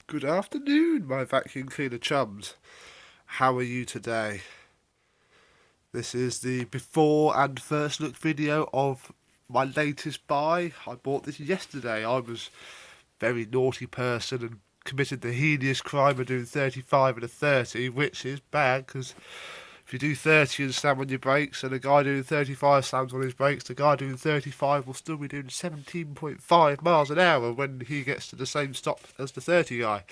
Good afternoon, my vacuum cleaner chums. How are you today? This is the before and first look video of my latest buy. I bought this yesterday. I was a very naughty person and committed the heinous crime of doing 35 and a 30, which is bad because if you do 30 and slam on your brakes and a guy doing 35 slams on his brakes, the guy doing 35 will still be doing 17.5 miles an hour when he gets to the same stop as the 30 guy.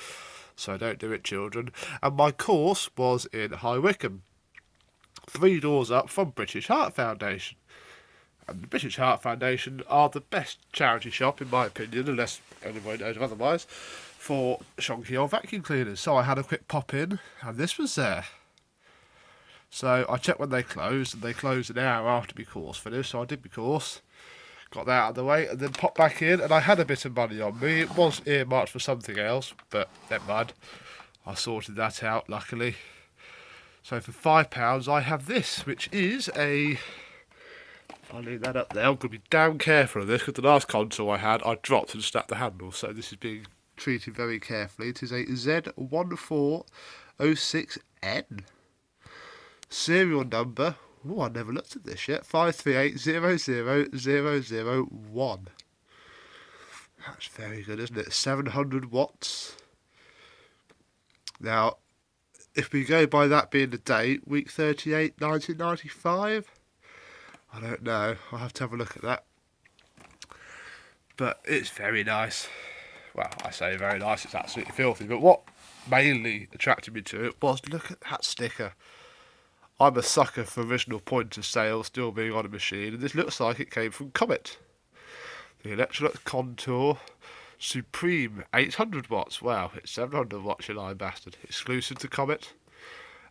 So don't do it, children. And my course was in High Wycombe, 3 doors up from British Heart Foundation. And the British Heart Foundation are the best charity shop, in my opinion, unless anyone knows otherwise, for shonky old vacuum cleaners. So I had a quick pop in, and this was there. So I checked when they closed, and they closed an hour after my course finished. So I did my course, got that out of the way, and then popped back in, and I had a bit of money on me. It was earmarked for something else, but never mind. I sorted that out, luckily. So for £5, I have this, which is a... I'll leave that up there. I'm going to be damn careful of this, because the last console I had, I dropped and snapped the handle. So this is being treated very carefully. It is a Z1406N. Serial number, oh, I never looked at this yet, 538000001. That's very good, isn't it? 700 watts. Now, if we go by that being the date, week 38, 1995, I don't know, I'll have to have a look at that. But it's very nice. Well, I say very nice, it's absolutely filthy, but what mainly attracted me to it was, look at that sticker. I'm a sucker for original point of sale still being on a machine, and this looks like it came from Comet. The Electrolux Contour Supreme 800 watts. Wow, it's 700 watts, you lying bastard. Exclusive to Comet.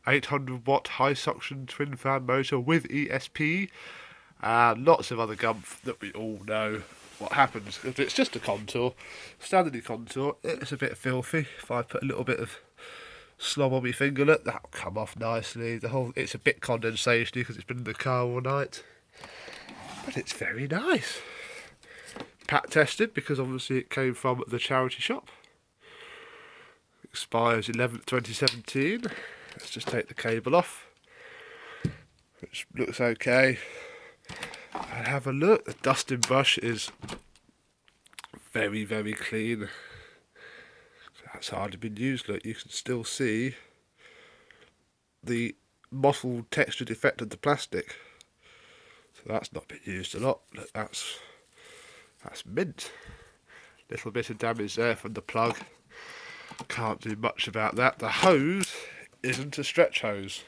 800 watt high suction twin fan motor with ESP, and lots of other gumph that we all know what happens. If it's just a Contour, standard Contour, it's a bit filthy. If I put a little bit of slob on my fingerlet, that'll come off nicely. It's a bit condensation because it's been in the car all night, but it's very nice. Pat tested because obviously it came from the charity shop. Expires 11th 2017. Let's just take the cable off, which looks okay. And have a look. The dusting brush is very, very clean. That's hardly been used. Look, you can still see the mottled textured effect of the plastic. So that's not been used a lot. Look, that's mint. Little bit of damage there from the plug. Can't do much about that. The hose isn't a stretch hose.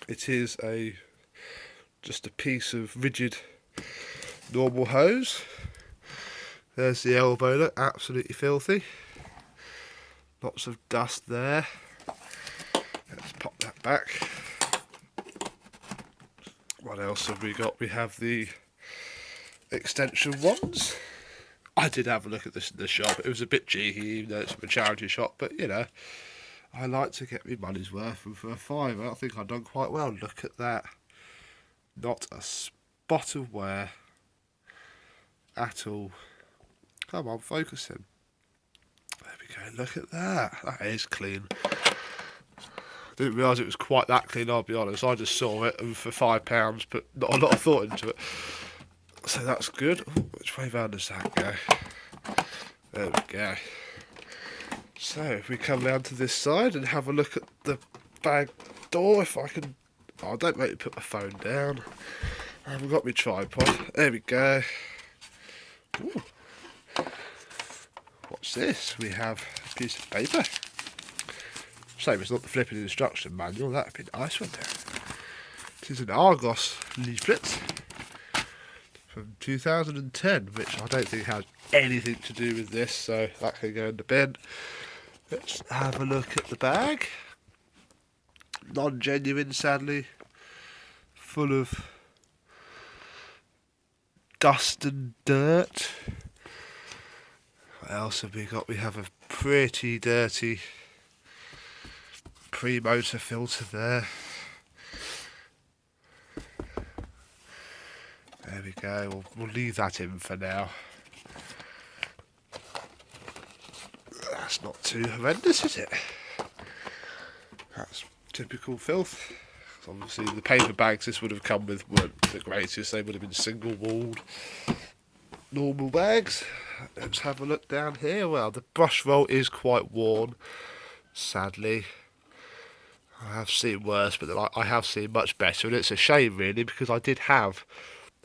It is just a piece of rigid normal hose. There's the elbow, look, absolutely filthy. Lots of dust there. Let's pop that back. What else have we got? We have the extension ones. I did have a look at this in the shop. It was a bit cheeky, even though it's a charity shop, but you know, I like to get my money's worth, and for a £5, I think I've done quite well. Look at that. Not a spot of wear at all. Come on, focus in. There we go, look at that. That is clean. Didn't realise it was quite that clean, I'll be honest. I just saw it and for £5, put not a lot of thought into it. So that's good. Ooh, which way round does that go? There we go. So if we come round to this side and have a look at the bag door, if I can... Oh, don't make me put my phone down. I haven't got my tripod. There we go. Ooh. What's this? We have a piece of paper. Same as not the flipping instruction manual. That'd be nice, wouldn't it? It is an Argos leaflet from 2010, which I don't think has anything to do with this, so that can go in the bin. Let's have a look at the bag. Non-genuine, sadly. Full of dust and dirt. What else have we got? We have a pretty dirty pre-motor filter there. There we go. We'll leave that in for now. That's not too horrendous, is it? That's typical filth. Obviously the paper bags this would have come with weren't the greatest. They would have been single walled normal bags. Let's have a look down here. Well, the brush roll is quite worn, sadly. I have seen worse, but I have seen much better, and it's a shame really, because I did have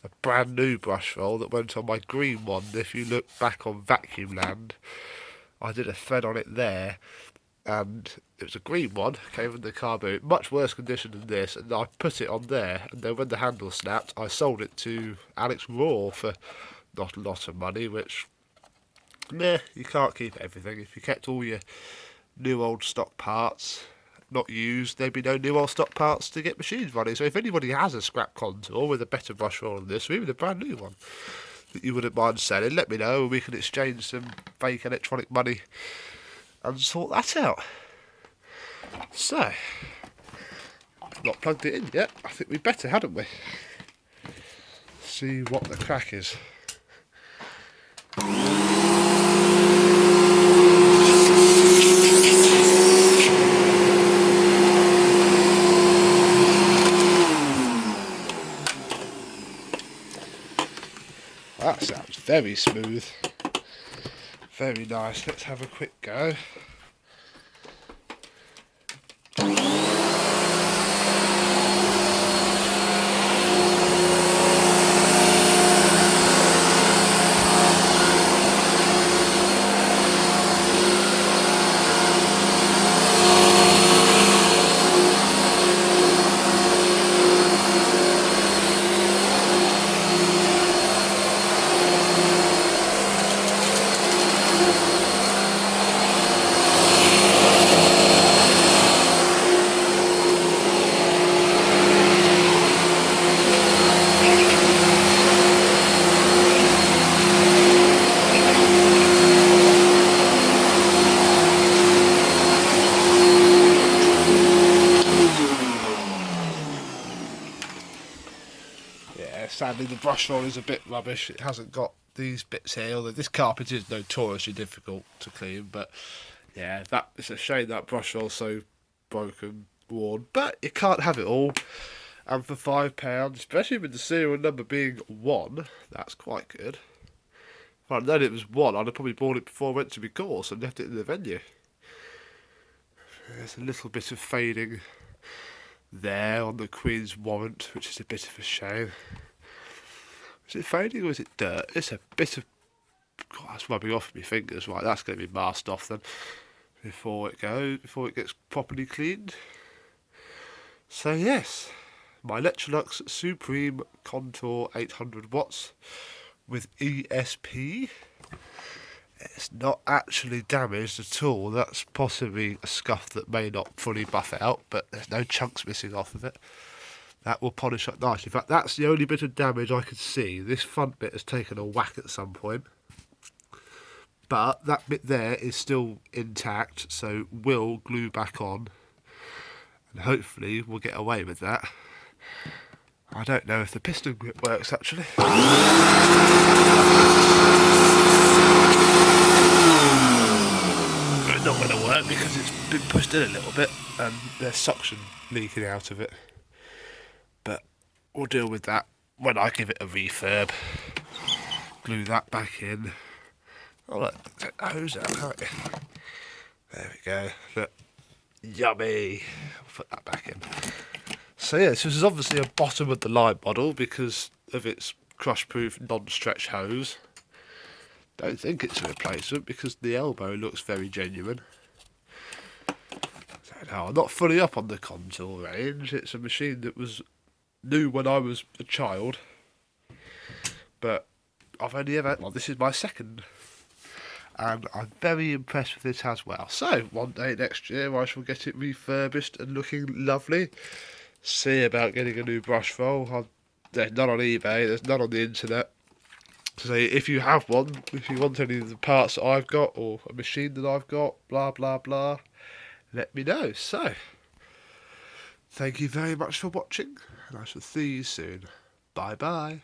a brand new brush roll that went on my green one. If you look back on Vacuum Land, I did a thread on it there, and it was a green one, came in the car boot, much worse condition than this, and I put it on there, and then when the handle snapped, I sold it to Alex Raw for not a lot of money, which, meh, you can't keep everything. If you kept all your new old stock parts not used, there'd be no new old stock parts to get machines running. So if anybody has a scrap contour with a better brush roll than this, or even a brand new one that you wouldn't mind selling, let me know, and we can exchange some fake electronic money and sort that out. So, not plugged it in yet. I think we better, hadn't we? See what the crack is. That sounds very smooth. Very nice. Let's have a quick go. Sadly, the brush roll is a bit rubbish. It hasn't got these bits here, although this carpet is notoriously difficult to clean. But yeah, it's a shame that brush roll's so broken, worn. But you can't have it all. And for £5, especially with the serial number being 1, that's quite good. If I'd known it was 1, I'd have probably bought it before I went to my course and left it in the venue. There's a little bit of fading there on the Queen's warrant, which is a bit of a shame. Is it fading or is it dirt? It's a bit of... God, that's rubbing off my fingers. Right, that's going to be masked off then before it gets properly cleaned. So yes, my Electrolux Supreme Contour 800 watts with ESP. It's not actually damaged at all. That's possibly a scuff that may not fully buff it out, but there's no chunks missing off of it. That will polish up nicely. In fact, that's the only bit of damage I could see. This front bit has taken a whack at some point. But that bit there is still intact, so will glue back on. And hopefully we'll get away with that. I don't know if the piston grip works, actually. It's not going to work because it's been pushed in a little bit and there's suction leaking out of it. But we'll deal with that when I give it a refurb. Glue that back in. Oh look, take the hose out, can't you? There we go. Look, yummy. Put that back in. So yeah, this is obviously a bottom of the line model because of its crush-proof non-stretch hose. Don't think it's a replacement because the elbow looks very genuine. So no, I'm not fully up on the contour range. It's a machine that was new when I was a child, but I've only ever... Well, this is my second, and I'm very impressed with it as well. So one day next year I shall get it refurbished and looking lovely. See about getting a new brush roll. There's none on eBay, there's none on the internet. So if you have one, if you want any of the parts that I've got or a machine that I've got, blah blah blah, let me know. So thank you very much for watching, and I shall see you soon. Bye bye.